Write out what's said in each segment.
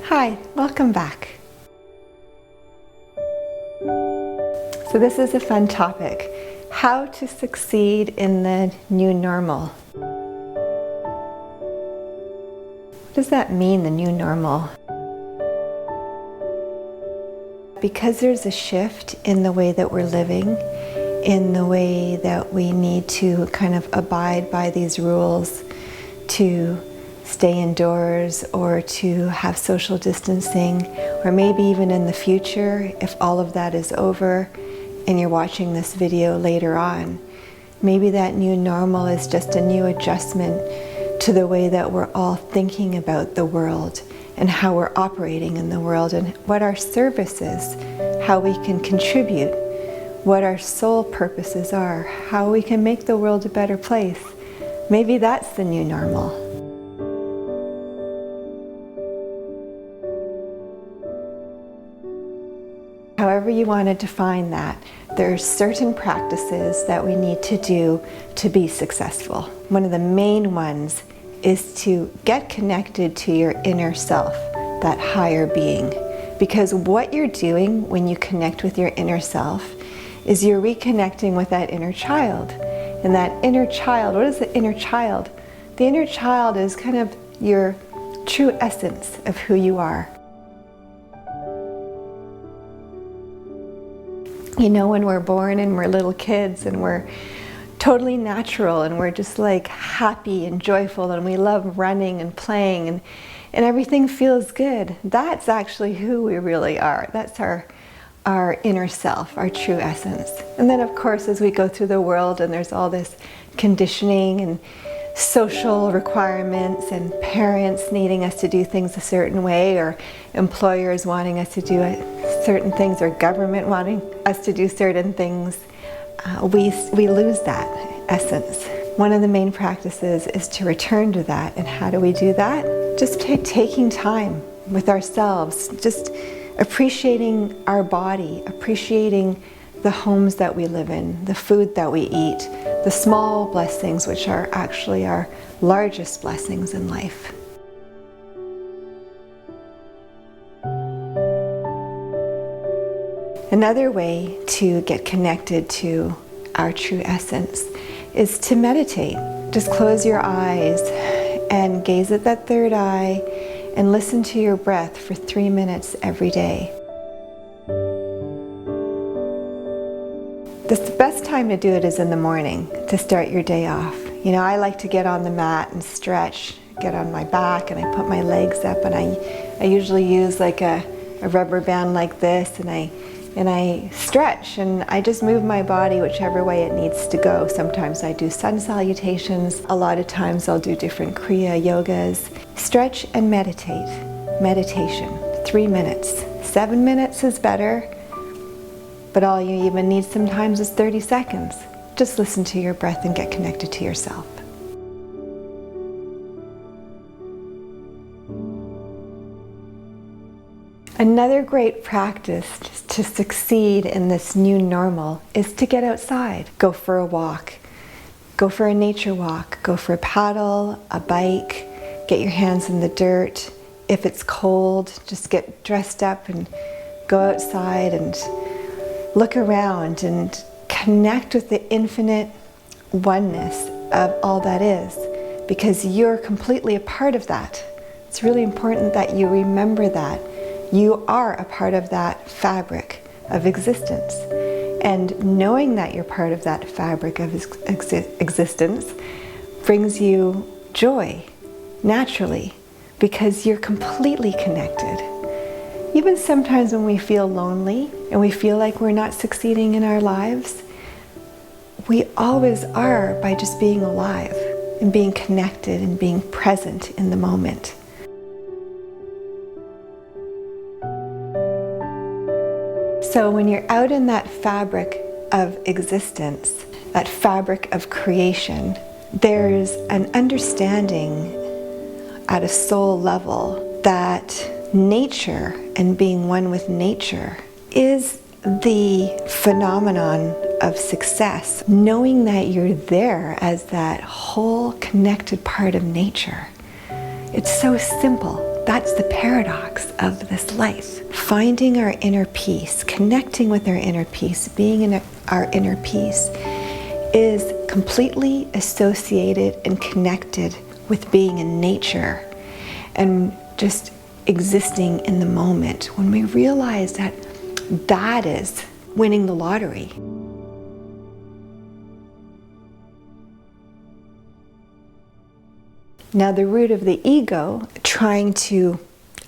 Hi, welcome back. So this is a fun topic, how to succeed in the new normal. What does that mean, the new normal? Because there's a shift in the way that we're living, in the way that we need to kind of abide by these rules to stay indoors or to have social distancing, or maybe even in the future, if all of that is over and you're watching this video later on, maybe that new normal is just a new adjustment to the way that we're all thinking about the world and how we're operating in the world and what our service is, how we can contribute, what our soul purposes are, how we can make the world a better place. Maybe that's the new normal. However you want to define that, there are certain practices that we need to do to be successful. One of the main ones is to get connected to your inner self, that higher being. Because what you're doing when you connect with your inner self is you're reconnecting with that inner child. And that inner child, what is the inner child? The inner child is kind of your true essence of who you are. You know, when we're born and we're little kids and we're totally natural and we're just like happy and joyful and we love running and playing and everything feels good. That's actually who we really are. That's our inner self, our true essence. And then of course as we go through the world and there's all this conditioning and social requirements and parents needing us to do things a certain way, or employers wanting us to do certain things, or government wanting us to do certain things, we lose that essence. One of the main practices is to return to that. And how do we do that? Just taking time with ourselves, just appreciating our body, appreciating the homes that we live in, the food that we eat, the small blessings, which are actually our largest blessings in life. Another way to get connected to our true essence is to meditate. Just close your eyes and gaze at that third eye and listen to your breath for 3 minutes every day. The best time to do it is in the morning to start your day off. You know, I like to get on the mat and stretch, get on my back, and I put my legs up, and I usually use like a rubber band like this, and I stretch and I just move my body whichever way it needs to go. Sometimes I do sun salutations. A lot of times I'll do different Kriya yogas. Stretch and meditate. Meditation, 3 minutes. 7 minutes is better, but all you even need sometimes is 30 seconds. Just listen to your breath and get connected to yourself. Another great practice to succeed in this new normal is to get outside. Go for a walk. Go for a nature walk. Go for a paddle, a bike. Get your hands in the dirt. If it's cold, just get dressed up and go outside and look around and connect with the infinite oneness of all that is, because you're completely a part of that. It's really important that you remember that. You are a part of that fabric of existence. And knowing that you're part of that fabric of existence brings you joy naturally, because you're completely connected. Even sometimes when we feel lonely and we feel like we're not succeeding in our lives, we always are by just being alive and being connected and being present in the moment. So when you're out in that fabric of existence, that fabric of creation, there's an understanding at a soul level that nature and being one with nature is the phenomenon of success. Knowing that you're there as that whole connected part of nature It's so simple. That's the paradox of this life. Finding our inner peace, connecting with our inner peace, being in our inner peace is completely associated and connected with being in nature and just existing in the moment. When we realize that that is winning the lottery. Now the root of the ego, trying to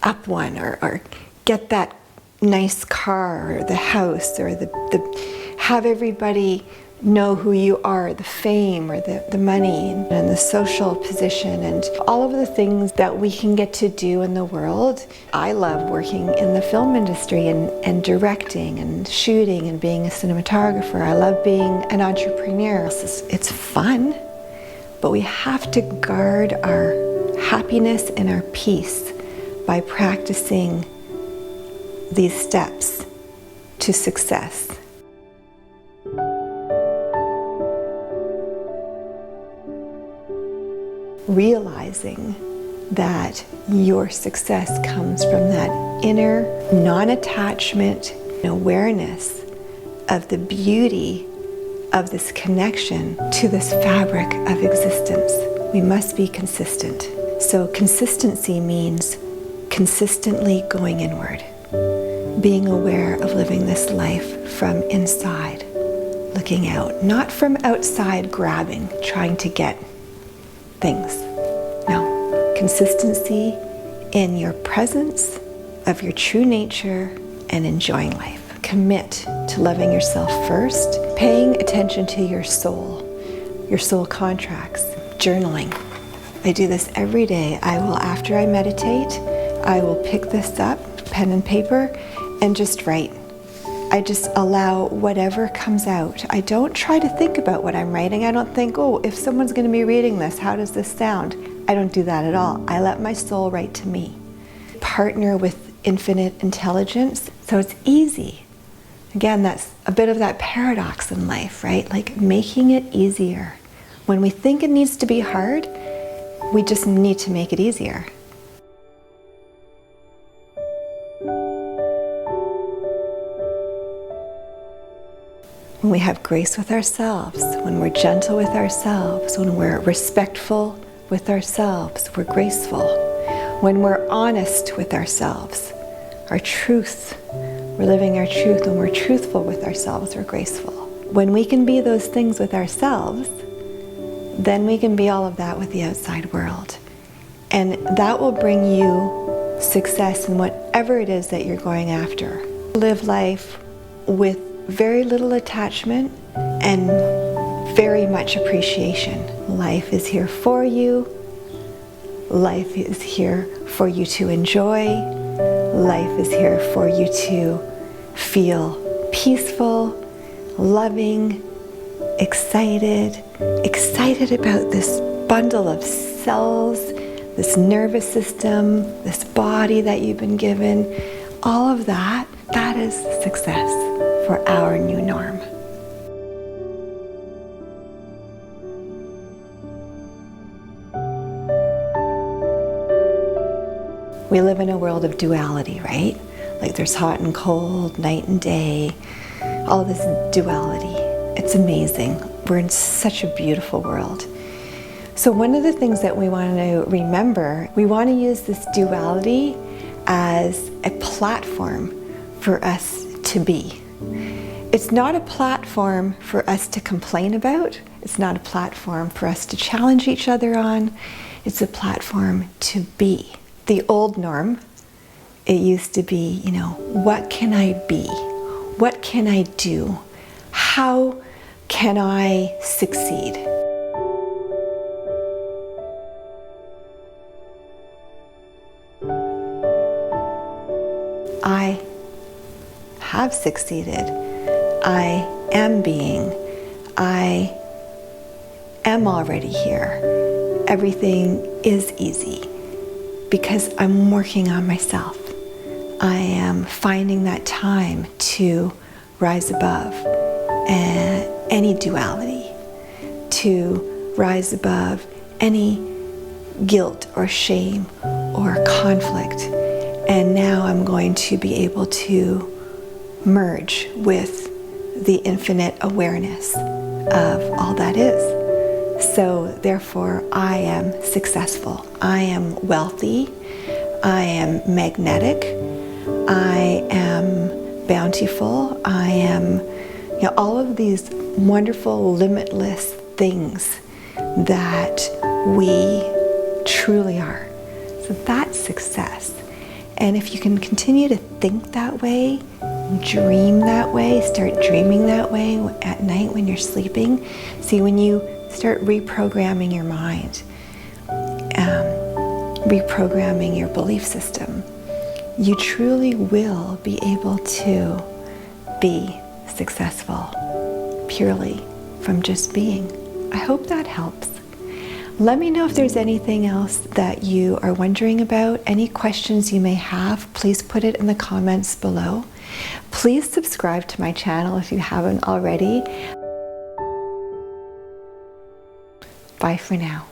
up one or get that nice car or the house or the have everybody know who you are, the fame or the money and the social position and all of the things that we can get to do in the world. I love working in the film industry and directing and shooting and being a cinematographer. I love being an entrepreneur. It's fun, but we have to guard our happiness and our peace by practicing these steps to success. Realizing that your success comes from that inner non-attachment awareness of the beauty of this connection to this fabric of existence. We must be consistent. So consistency means consistently going inward, being aware of living this life from inside, looking out, not from outside grabbing, trying to get things. No, consistency in your presence of your true nature and enjoying life. Commit to loving yourself first, paying attention to your soul contracts, journaling. I do this every day. After I meditate, I will pick this up, pen and paper, and just write. I just allow whatever comes out. I don't try to think about what I'm writing. I don't think, oh, if someone's going to be reading this, how does this sound? I don't do that at all. I let my soul write to me. Partner with infinite intelligence, so it's easy. Again, that's a bit of that paradox in life, right? Like making it easier. When we think it needs to be hard, we just need to make it easier. When we have grace with ourselves, when we're gentle with ourselves, when we're respectful with ourselves, we're graceful. When we're honest with ourselves, our truth, we're living our truth. When we're truthful with ourselves, we're graceful. When we can be those things with ourselves, then we can be all of that with the outside world. And that will bring you success in whatever it is that you're going after. Live life with very little attachment and very much appreciation. Life is here for you. Life is here for you to enjoy. Life is here for you to feel peaceful, loving, excited about this bundle of cells, this nervous system, this body that you've been given. All of that is success for our new norm. We live in a world of duality, right? Like there's hot and cold, night and day, all this duality. It's amazing. We're in such a beautiful world. So one of the things that we want to remember, we want to use this duality as a platform for us to be. It's not a platform for us to complain about. It's not a platform for us to challenge each other on. It's a platform to be. The old norm, it used to be, what can I be? What can I do? How can I succeed? I have succeeded. I am being. I am already here. Everything is easy because I'm working on myself. I am finding that time to rise above any duality, to rise above any guilt or shame or conflict. And now I'm going to be able to merge with the infinite awareness of all that is. So therefore, I am successful. I am wealthy. I am magnetic. I am bountiful. I am, all of these wonderful, limitless things that we truly are. So that's success. And if you can continue to think that way, dream that way, start dreaming that way at night when you're sleeping. See, when you start reprogramming your mind, reprogramming your belief system, you truly will be able to be successful purely from just being. I hope that helps. Let me know if there's anything else that you are wondering about. Any questions you may have, please put it in the comments below. Please subscribe to my channel if you haven't already. Bye for now.